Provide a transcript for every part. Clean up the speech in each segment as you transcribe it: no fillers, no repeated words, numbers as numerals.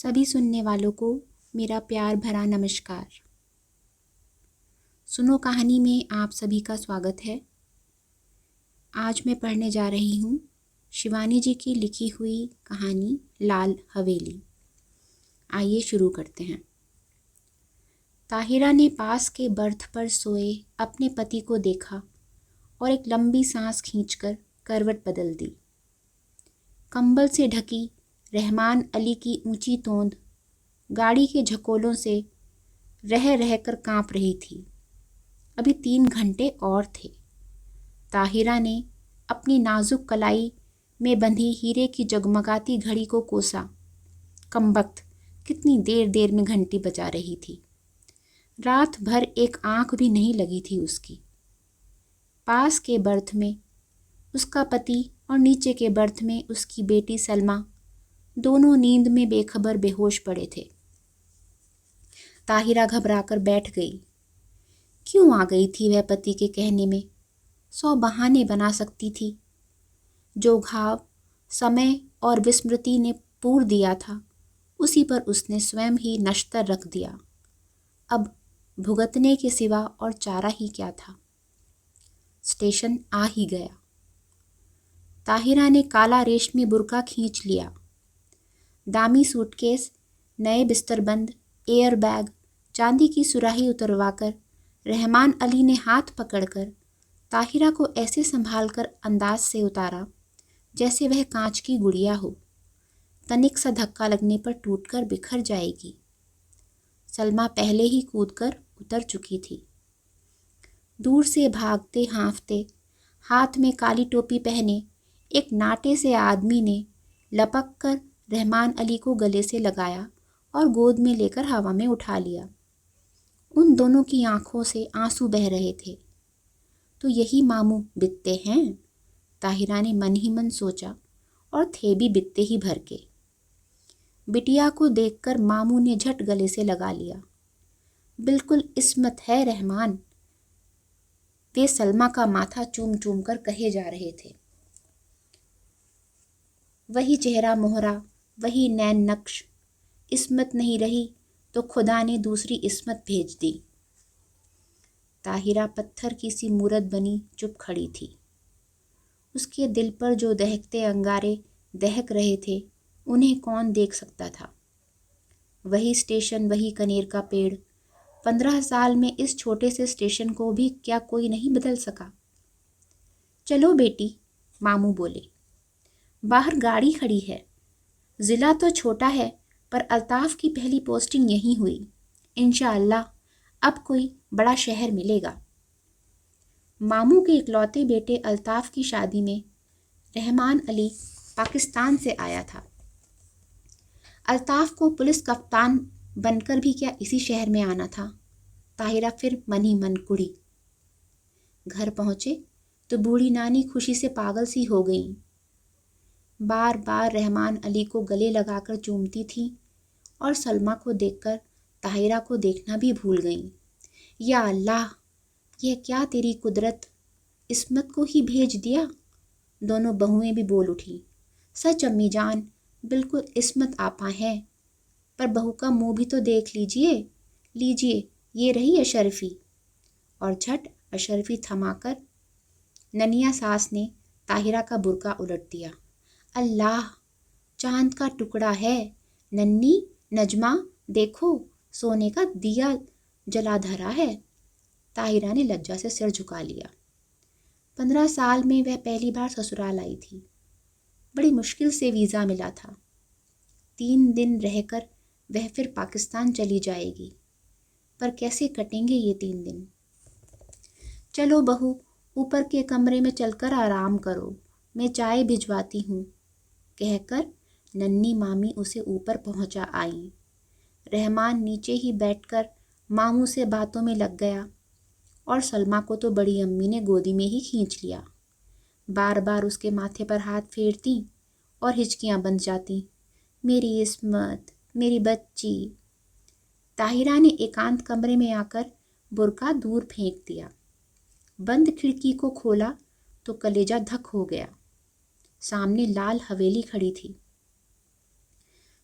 सभी सुनने वालों को मेरा प्यार भरा नमस्कार। सुनो कहानी में आप सभी का स्वागत है। आज मैं पढ़ने जा रही हूँ शिवानी जी की लिखी हुई कहानी लाल हवेली। आइए शुरू करते हैं। ताहिरा ने पास के बर्थ पर सोए अपने पति को देखा और एक लंबी सांस खींचकर करवट बदल दी। कंबल से ढकी रहमान अली की ऊंची तोंद गाड़ी के झकोलों से रह रहकर कांप रही थी। अभी 3 घंटे और थे। ताहिरा ने अपनी नाजुक कलाई में बंधी हीरे की जगमगाती घड़ी को कोसा। कमबख्त कितनी देर देर में घंटी बजा रही थी। रात भर एक आंख भी नहीं लगी थी उसकी। पास के बर्थ में उसका पति और नीचे के बर्थ में उसकी बेटी सलमा दोनों नींद में बेखबर बेहोश पड़े थे। ताहिरा घबराकर बैठ गई। क्यों आ गई थी वह पति के कहने में? 100 बहाने बना सकती थी। जो घाव समय और विस्मृति ने पूर दिया था उसी पर उसने स्वयं ही नश्तर रख दिया। अब भुगतने के सिवा और चारा ही क्या था। स्टेशन आ ही गया। ताहिरा ने काला रेशमी बुर्का खींच लिया। दामी सूटकेस, नए बिस्तरबंद, एयर बैग, चांदी की सुराही उतरवाकर रहमान अली ने हाथ पकड़कर ताहिरा को ऐसे संभालकर अंदाज से उतारा जैसे वह कांच की गुड़िया हो। तनिक सा धक्का लगने पर टूटकर बिखर जाएगी। सलमा पहले ही कूदकर उतर चुकी थी। दूर से भागते हाँफते हाथ में काली टोपी पहने एक नाटे से आदमी ने लपक कर रहमान अली को गले से लगाया और गोद में लेकर हवा में उठा लिया। उन दोनों की आंखों से आंसू बह रहे थे। तो यही मामू बित्ते हैं, ताहिरा ने मन ही मन सोचा, और थे भी बित्ते ही भर के। बिटिया को देखकर मामू ने झट गले से लगा लिया। बिल्कुल इस्मत है रहमान, वे सलमा का माथा चूम चूम कर कहे जा रहे थे। वही चेहरा मोहरा, वही नैन नक्श। इस्मत नहीं रही तो खुदा ने दूसरी इस्मत भेज दी। ताहिरा पत्थर की सी मूरत बनी चुप खड़ी थी। उसके दिल पर जो दहकते अंगारे दहक रहे थे उन्हें कौन देख सकता था। वही स्टेशन, वही कनेर का पेड़। 15 साल में इस छोटे से स्टेशन को भी क्या कोई नहीं बदल सका। चलो बेटी, मामू बोले। बाहर गाड़ी खड़ी है। जिला तो छोटा है पर अल्ताफ की पहली पोस्टिंग यहीं हुई। इंशाअल्लाह अब कोई बड़ा शहर मिलेगा। मामू के इकलौते बेटे अल्ताफ की शादी में रहमान अली पाकिस्तान से आया था। अल्ताफ को पुलिस कप्तान बनकर भी क्या इसी शहर में आना था। ताहिरा फिर मन ही मन कुड़ी। घर पहुंचे तो बूढ़ी नानी खुशी से पागल सी हो गई। बार बार रहमान अली को गले लगाकर चूमती थी और सलमा को देखकर ताहिरा को देखना भी भूल गईं। या अल्लाह, यह क्या तेरी कुदरत, इस्मत को ही भेज दिया। दोनों बहुएं भी बोल उठी। सच अम्मी जान, बिल्कुल इस्मत आपा है। पर बहू का मुंह भी तो देख लीजिए। लीजिए, ये रही अशरफी। और झट अशरफी थमाकर ननिया सास ने ताहिरा का बुर्का उलट दिया। अल्लाह, चांद का टुकड़ा है। नन्नी, नजमा, देखो सोने का दिया जला धरा है। ताहिरा ने लज्जा से सिर झुका लिया। 15 साल में वह पहली बार ससुराल आई थी। बड़ी मुश्किल से वीज़ा मिला था। 3 दिन रहकर वह फिर पाकिस्तान चली जाएगी। पर कैसे कटेंगे ये 3 दिन। चलो बहू, ऊपर के कमरे में चलकर आराम करो, मैं चाय भिजवाती हूँ, कहकर नन्नी मामी उसे ऊपर पहुंचा आई। रहमान नीचे ही बैठकर मामू से बातों में लग गया और सलमा को तो बड़ी अम्मी ने गोदी में ही खींच लिया। बार बार उसके माथे पर हाथ फेरती और हिचकियां बंध जाती। मेरी इस्मत, मेरी बच्ची। ताहिरा ने एकांत कमरे में आकर बुर्का दूर फेंक दिया। बंद खिड़की को खोला तो कलेजा धक हो गया। सामने लाल हवेली खड़ी थी।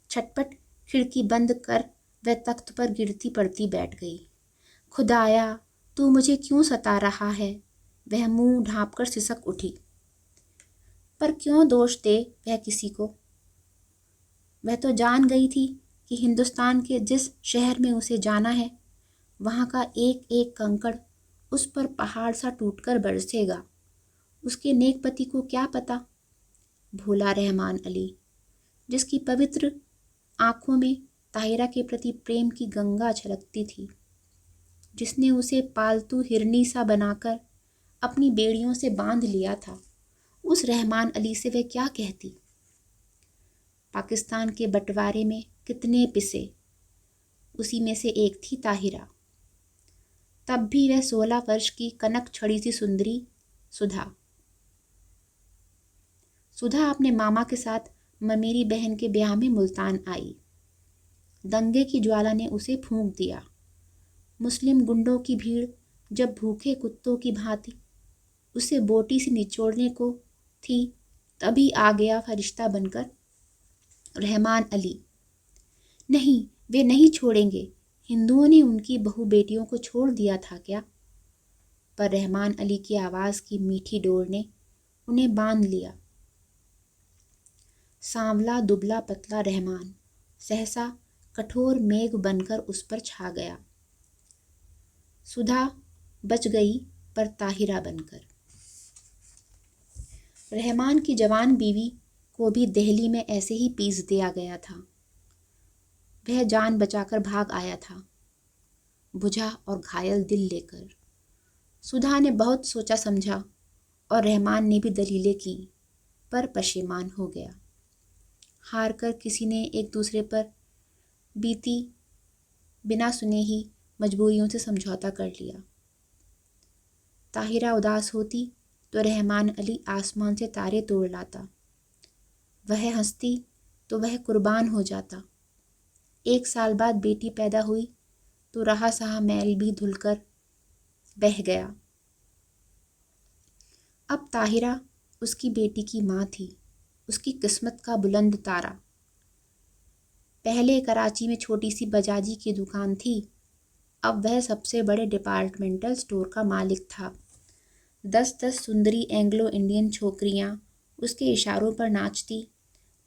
छटपट खिड़की बंद कर वह तख्त पर गिरती पड़ती बैठ गई। खुदाया, तू मुझे क्यों सता रहा है? वह मुंह ढांपकर सिसक उठी। पर क्यों दोष दे वह किसी को? वह तो जान गई थी कि हिंदुस्तान के जिस शहर में उसे जाना है, वहाँ का एक एक कंकड़ उस पर पहाड़ सा टूटकर बरसेगा। उसके नेक पति को क्या पता? भोला रहमान अली, जिसकी पवित्र आंखों में ताहिरा के प्रति प्रेम की गंगा छलकती थी, जिसने उसे पालतू हिरनी सा बनाकर अपनी बेड़ियों से बांध लिया था, उस रहमान अली से वह क्या कहती? पाकिस्तान के बंटवारे में कितने पिसे, उसी में से एक थी ताहिरा। तब भी वह 16 वर्ष की कनक छड़ी सी सुंदरी सुधा अपने मामा के साथ ममेरी बहन के ब्याह में मुल्तान आई। दंगे की ज्वाला ने उसे फूंक दिया। मुस्लिम गुंडों की भीड़ जब भूखे कुत्तों की भांति उसे बोटी से निचोड़ने को थी, तभी आ गया फरिश्ता बनकर रहमान अली। नहीं, वे नहीं छोड़ेंगे। हिंदुओं ने उनकी बहू बेटियों को छोड़ दिया था क्या? पर रहमान अली की आवाज़ की मीठी डोर ने उन्हें बांध लिया। सांवला दुबला पतला रहमान सहसा कठोर मेघ बनकर उस पर छा गया। सुधा बच गई, पर ताहिरा बनकर। रहमान की जवान बीवी को भी दिल्ली में ऐसे ही पीस दिया गया था। वह जान बचाकर भाग आया था, बुझा और घायल दिल लेकर। सुधा ने बहुत सोचा समझा और रहमान ने भी दलीलें की, पर पशेमान हो गया। हार कर किसी ने एक दूसरे पर बीती बिना सुने ही मजबूरियों से समझौता कर लिया। ताहिरा उदास होती तो रहमान अली आसमान से तारे तोड़ लाता। वह हंसती तो वह कुर्बान हो जाता। 1 साल बाद बेटी पैदा हुई तो रहा सहा मैल भी धुलकर बह गया। अब ताहिरा उसकी बेटी की माँ थी, उसकी किस्मत का बुलंद तारा। पहले कराची में छोटी सी बजाजी की दुकान थी, अब वह सबसे बड़े डिपार्टमेंटल स्टोर का मालिक था। 10-10 सुंदरी एंग्लो इंडियन छोकरियाँ उसके इशारों पर नाचती,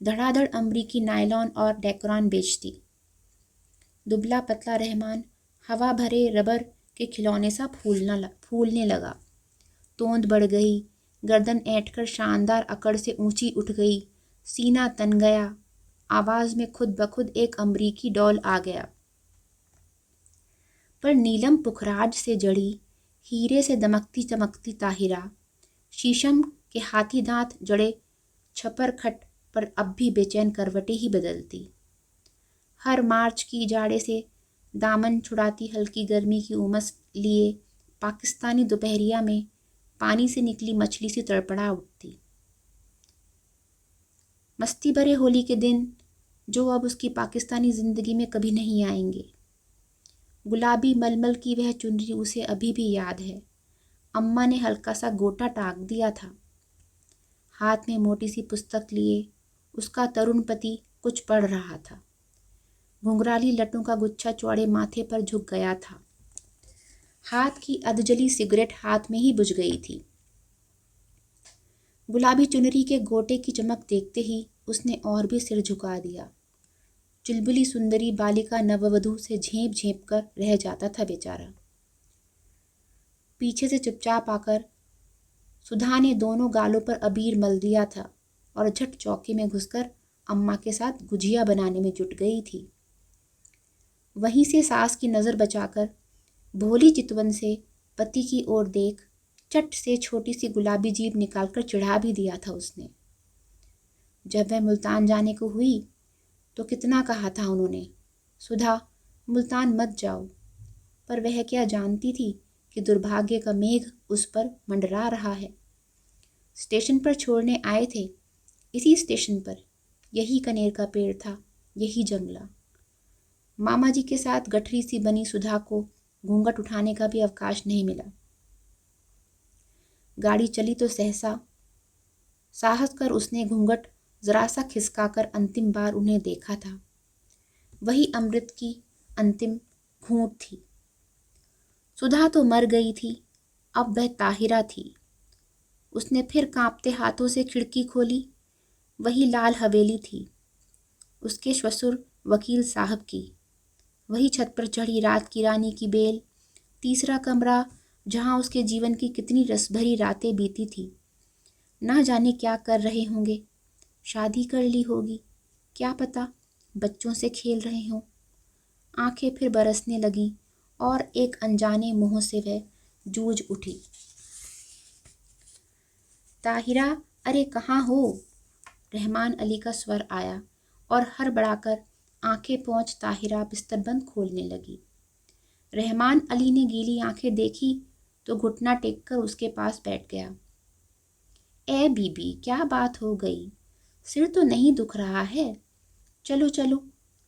धड़ाधड़ अमरीकी नायलॉन और डेकोरान बेचती। दुबला पतला रहमान हवा भरे रबर के खिलौने सा फूलने लगा। तोंद बढ़ गई, गर्दन ऐंठकर शानदार अकड़ से ऊंची उठ गई, सीना तन गया, आवाज़ में खुद ब खुद एक अमरीकी डॉल आ गया। पर नीलम पुखराज से जड़ी, हीरे से दमकती चमकती ताहिरा, शीशम के हाथी दांत जड़े छपर खट पर अब भी बेचैन करवटें ही बदलती। हर मार्च की जाड़े से दामन छुड़ाती हल्की गर्मी की उमस लिए पाकिस्तानी दोपहरिया में पानी से निकली मछली सी तड़पड़ा उठती। मस्ती भरे होली के दिन जो अब उसकी पाकिस्तानी ज़िंदगी में कभी नहीं आएंगे। गुलाबी मलमल की वह चुनरी उसे अभी भी याद है। अम्मा ने हल्का सा गोटा टाक दिया था। हाथ में मोटी सी पुस्तक लिए उसका तरुण पति कुछ पढ़ रहा था। घुंघराली लटों का गुच्छा चौड़े माथे पर झुक गया था। हाथ की अधजली सिगरेट हाथ में ही बुझ गई थी। गुलाबी चुनरी के गोटे की चमक देखते ही उसने और भी सिर झुका दिया। चुलबुली सुंदरी बालिका नववधू से झेप झेप कर रह जाता था बेचारा। पीछे से चुपचाप आकर सुधा ने दोनों गालों पर अबीर मल दिया था और झट चौके में घुसकर अम्मा के साथ गुजिया बनाने में जुट गई थी। वहीं से सास की नज़र बचाकर भोली चितवन से पति की ओर देख चट से छोटी सी गुलाबी जीभ निकालकर चिढ़ा भी दिया था उसने। जब वह मुल्तान जाने को हुई तो कितना कहा था उन्होंने, सुधा मुल्तान मत जाओ, पर वह क्या जानती थी कि दुर्भाग्य का मेघ उस पर मंडरा रहा है। स्टेशन पर छोड़ने आए थे, इसी स्टेशन पर यही कनेर का पेड़ था, यही जंगला। मामा जी के साथ गठरी सी बनी सुधा को घूंघट उठाने का भी अवकाश नहीं मिला। गाड़ी चली तो सहसा साहस कर उसने घूंघट जरा सा खिसकाकर अंतिम बार उन्हें देखा था। वही अमृत की अंतिम घूंट थी। सुधा तो मर गई थी, अब वह ताहिरा थी। उसने फिर कांपते हाथों से खिड़की खोली। वही लाल हवेली थी, उसके ससुर वकील साहब की। वही छत पर चढ़ी रात की रानी की बेल। तीसरा कमरा, जहाँ उसके जीवन की कितनी रसभरी रातें बीती थी। ना जाने क्या कर रहे होंगे, शादी कर ली होगी, क्या पता बच्चों से खेल रहे हों। आंखें फिर बरसने लगीं और एक अनजाने मोह से वह जूझ उठी। ताहिरा, अरे कहाँ हो? रहमान अली का स्वर आया और हड़बड़ाकर आंखें पोंछ ताहिरा बिस्तरबंद खोलने लगी। रहमान अली ने गीली आंखें देखी तो घुटना टेककर उसके पास बैठ गया। ए बीबी, क्या बात हो गई? सिर तो नहीं दुख रहा है? चलो चलो,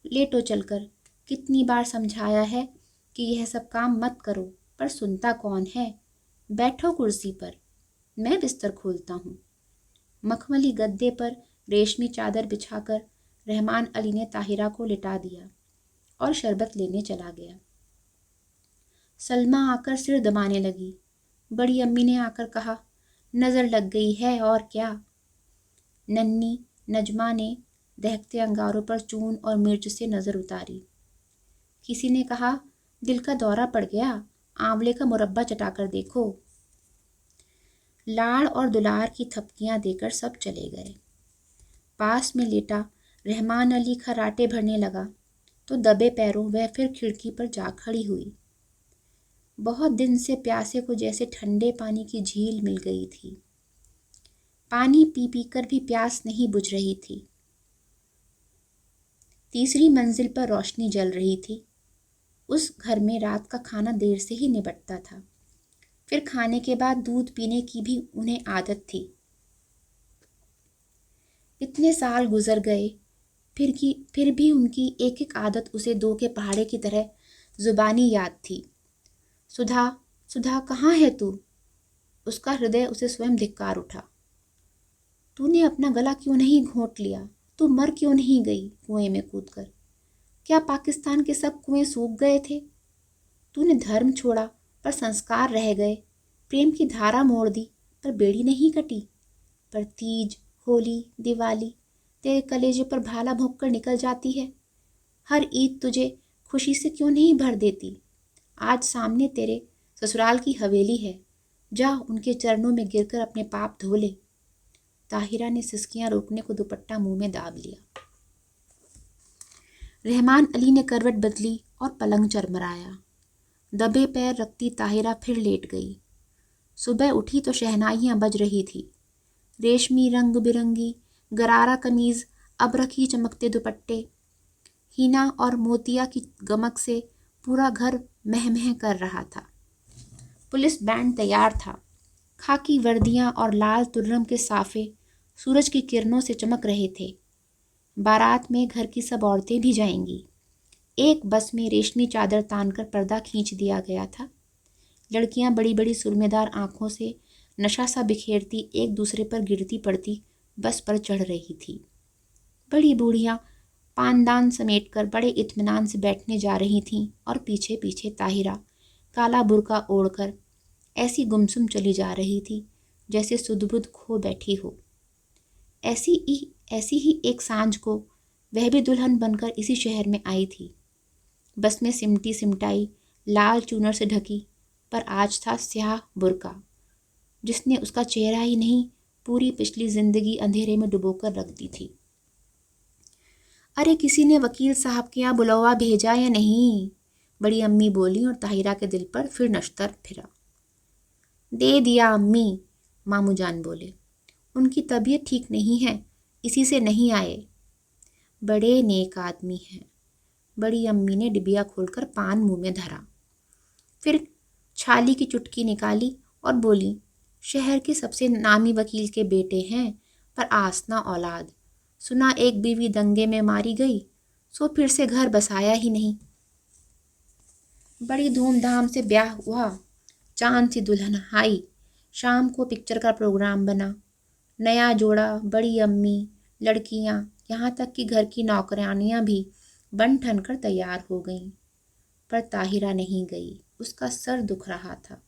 लेटो चलकर। कितनी बार समझाया है कि यह सब काम मत करो, पर सुनता कौन है। बैठो कुर्सी पर, मैं बिस्तर खोलता हूँ। मखमली गद्दे पर रेशमी चादर बिछाकर रहमान अली ने ताहिरा को लिटा दिया और शरबत लेने चला गया। सलमा आकर सिर दबाने लगी। बड़ी अम्मी ने आकर कहा, नज़र लग गई है और क्या। नन्ही नजमा ने दहकते अंगारों पर चून और मिर्च से नज़र उतारी। किसी ने कहा, दिल का दौरा पड़ गया, आंवले का मुरब्बा चटाकर देखो। लाड़ और दुलार की थपकियां देकर सब चले गए। पास में लेटा रहमान अली खराटे भरने लगा तो दबे पैरों वह फिर खिड़की पर जा खड़ी हुई। बहुत दिन से प्यासे को जैसे ठंडे पानी की झील मिल गई थी। पानी पी पी कर भी प्यास नहीं बुझ रही थी। तीसरी मंजिल पर रोशनी जल रही थी। उस घर में रात का खाना देर से ही निपटता था। फिर खाने के बाद दूध पीने की भी उन्हें आदत थी। इतने साल गुजर गए, फिर भी उनकी एक एक आदत उसे दो के पहाड़े की तरह जुबानी याद थी। सुधा, सुधा कहाँ है तू? उसका हृदय उसे स्वयं धिक्कार उठा। तूने अपना गला क्यों नहीं घोंट लिया? तू मर क्यों नहीं गई कुएं में कूदकर? क्या पाकिस्तान के सब कुएं सूख गए थे? तूने धर्म छोड़ा पर संस्कार रह गए, प्रेम की धारा मोड़ दी पर बेड़ी नहीं कटी। पर तीज, होली, दिवाली तेरे कलेजे पर भाला भोंक कर निकल जाती है। हर ईद तुझे खुशी से क्यों नहीं भर देती? आज सामने तेरे ससुराल की हवेली है, जा उनके चरणों में गिरकर अपने पाप धो ले। ताहिरा ने सिसकियां रोकने को दुपट्टा मुंह में दाब लिया। रहमान अली ने करवट बदली और पलंग चरमराया। दबे पैर रखती ताहिरा फिर लेट गई। सुबह उठी तो शहनाइयाँ बज रही थी। रेशमी रंग बिरंगी गरारा कमीज, अबरखी चमकते दुपट्टे, हीना और मोतिया की गमक से पूरा घर महमह कर रहा था। पुलिस बैंड तैयार था। खाकी वर्दियां और लाल तुर्रम के साफे सूरज की किरणों से चमक रहे थे। बारात में घर की सब औरतें भी जाएंगी। एक बस में रेशमी चादर तानकर पर्दा खींच दिया गया था। लड़कियां बड़ी बड़ी सुरमेदार आंखों से नशा सा बिखेरती एक दूसरे पर गिरती पड़ती बस पर चढ़ रही थी। बड़ी बूढ़ियां पानदान समेटकर बड़े इत्मीनान से बैठने जा रही थीं और पीछे पीछे ताहिरा काला बुर्का ओढ़कर ऐसी गुमसुम चली जा रही थी जैसे सुध-बुध खो बैठी हो। ऐसी ही एक सांझ को वह भी दुल्हन बनकर इसी शहर में आई थी। बस में सिमटी सिमटाई लाल चूनर से ढकी, पर आज था स्याह बुर्का जिसने उसका चेहरा ही नहीं पूरी पिछली जिंदगी अंधेरे में डुबोकर रख दी थी। अरे किसी ने वकील साहब के यहाँ बुलवा भेजा या नहीं? बड़ी अम्मी बोली और ताहिरा के दिल पर फिर नश्तर फिरा। दे दिया अम्मी, मामू जान बोले। उनकी तबीयत ठीक नहीं है, इसी से नहीं आए। बड़े नेक आदमी हैं। बड़ी अम्मी ने डिबिया खोलकर पान मुंह में धरा, फिर छाली की चुटकी निकाली और बोली, शहर के सबसे नामी वकील के बेटे हैं, पर आसना औलाद। सुना एक बीवी दंगे में मारी गई, सो फिर से घर बसाया ही नहीं। बड़ी धूमधाम से ब्याह हुआ, चांद सी दुल्हन आई, शाम को पिक्चर का प्रोग्राम बना। नया जोड़ा, बड़ी अम्मी, लड़कियां, यहाँ तक कि घर की नौकरानियां भी बन ठनकर तैयार हो गईं, पर ताहिरा नहीं गई। उसका सर दुख रहा था।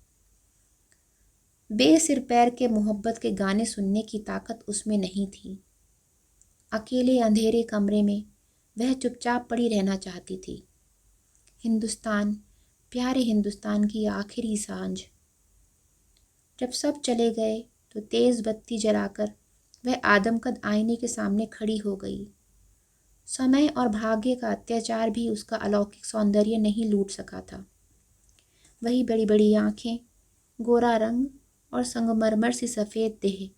बेसिर पैर के मोहब्बत के गाने सुनने की ताकत उसमें नहीं थी। अकेले अंधेरे कमरे में वह चुपचाप पड़ी रहना चाहती थी। हिंदुस्तान, प्यारे हिंदुस्तान की आखिरी सांझ। जब सब चले गए तो तेज बत्ती जलाकर वह आदमकद आईने के सामने खड़ी हो गई। समय और भाग्य का अत्याचार भी उसका अलौकिक सौंदर्य नहीं लूट सका था। वही बड़ी बड़ी आंखें, गोरा रंग और संगमरमर सी सफ़ेद देह।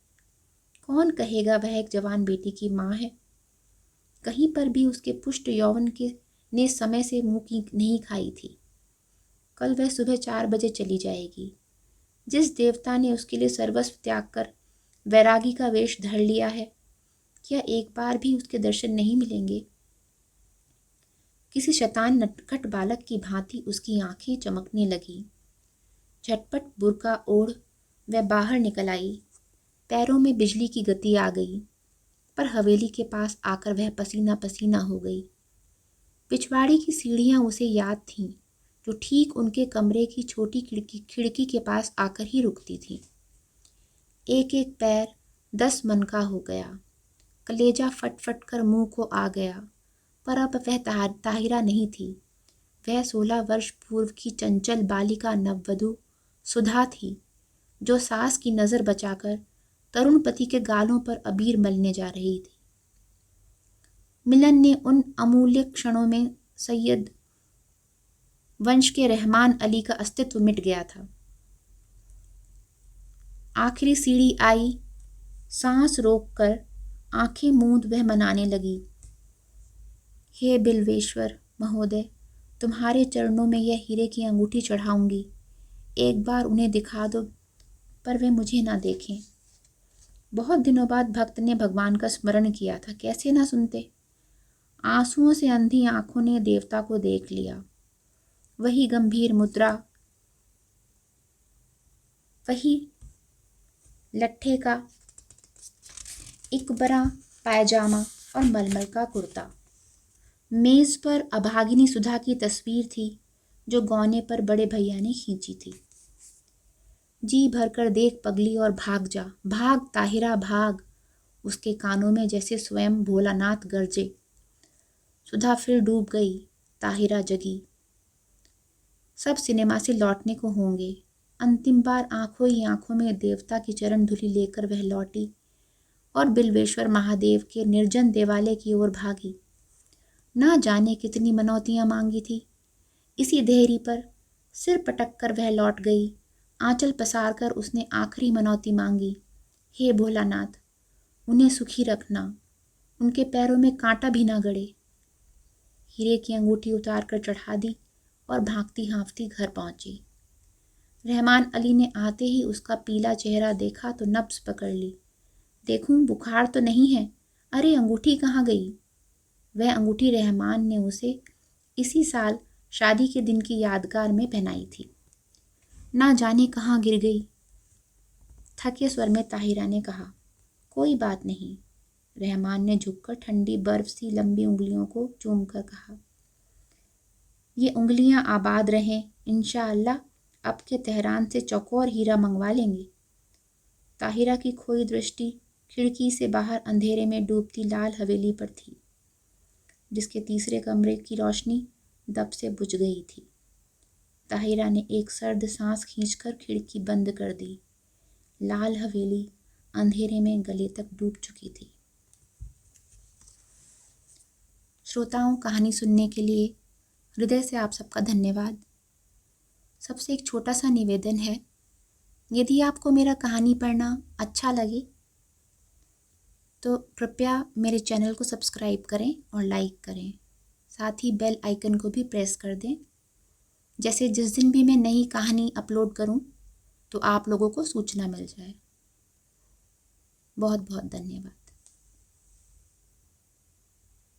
कौन कहेगा वह एक जवान बेटी की माँ है। कहीं पर भी उसके पुष्ट यौवन के ने समय से मुंह की नहीं खाई थी। कल वह सुबह 4 बजे चली जाएगी। जिस देवता ने उसके लिए सर्वस्व त्याग कर वैरागी का वेश धर लिया है, क्या एक बार भी उसके दर्शन नहीं मिलेंगे? किसी शैतान नटखट बालक की भांति उसकी आंखें चमकने लगी। झटपट बुर्का ओढ़ वह बाहर निकल आई। पैरों में बिजली की गति आ गई, पर हवेली के पास आकर वह पसीना पसीना हो गई। पिछवाड़ी की सीढ़ियां उसे याद थीं, जो ठीक उनके कमरे की छोटी खिड़की के पास आकर ही रुकती थी। एक एक पैर 10 मन का हो गया। कलेजा फट फट कर मुंह को आ गया। पर अब वह ताहिरा नहीं थी। वह 16 वर्ष पूर्व की चंचल बालिका नववधू सुधा थी, जो सास की नज़र बचाकर तरुण पति के गालों पर अबीर मलने जा रही थी। मिलन ने उन अमूल्य क्षणों में सैयद वंश के रहमान अली का अस्तित्व मिट गया था। आखिरी सीढ़ी आई। सांस रोककर आंखें मूंद वह मनाने लगी, हे बिल्वेश्वर महोदय, तुम्हारे चरणों में यह हीरे की अंगूठी चढ़ाऊंगी। एक बार उन्हें दिखा दो, पर वे मुझे ना देखें। बहुत दिनों बाद भक्त ने भगवान का स्मरण किया था, कैसे ना सुनते। आंसुओं से अंधी आंखों ने देवता को देख लिया। वही गंभीर मुद्रा, वही लट्ठे का इकबरा पायजामा और मलमल का कुर्ता। मेज पर अभागिनी सुधा की तस्वीर थी, जो गौने पर बड़े भैया ने खींची थी। जी भरकर देख पगली और भाग जा, भाग ताहिरा भाग। उसके कानों में जैसे स्वयं भोलानाथ गरजे। सुधा फिर डूब गई, ताहिरा जगी। सब सिनेमा से लौटने को होंगे। अंतिम बार आंखों ही आंखों में देवता की चरण धूलि लेकर वह लौटी और बिल्वेश्वर महादेव के निर्जन देवालय की ओर भागी। ना जाने कितनी मनौतियां मांगी थी। इसी देहरी पर सिर पटक कर वह लौट गई। आंचल पसार कर उसने आखिरी मनौती मांगी, हे भोलानाथ, उन्हें सुखी रखना, उनके पैरों में कांटा भी ना गड़े। हीरे की अंगूठी उतार कर चढ़ा दी और भागती हाँफती घर पहुंची। रहमान अली ने आते ही उसका पीला चेहरा देखा तो नब्ज पकड़ ली। देखूं बुखार तो नहीं है। अरे अंगूठी कहाँ गई? वह अंगूठी रहमान ने उसे इसी साल शादी के दिन की यादगार में पहनाई थी। ना जाने कहाँ गिर गई। थके स्वर में ताहिरा ने कहा, कोई बात नहीं। रहमान ने झुककर ठंडी बर्फ सी लंबी उंगलियों को चूमकर कहा, ये उंगलियां आबाद रहें, इंशाअल्लाह अब के तेहरान से चौकोर हीरा मंगवा लेंगे। ताहिरा की खोई दृष्टि खिड़की से बाहर अंधेरे में डूबती लाल हवेली पर थी, जिसके तीसरे कमरे की रोशनी दब से बुझ गई थी। ताहिरा ने एक सर्द सांस खींचकर खिड़की बंद कर दी। लाल हवेली अंधेरे में गले तक डूब चुकी थी। श्रोताओं, कहानी सुनने के लिए हृदय से आप सबका धन्यवाद। सबसे एक छोटा सा निवेदन है, यदि आपको मेरा कहानी पढ़ना अच्छा लगे तो कृपया मेरे चैनल को सब्सक्राइब करें और लाइक करें। साथ ही बेल आइकन को भी प्रेस कर दें, जैसे जिस दिन भी मैं नई कहानी अपलोड करूं तो आप लोगों को सूचना मिल जाए। बहुत बहुत धन्यवाद।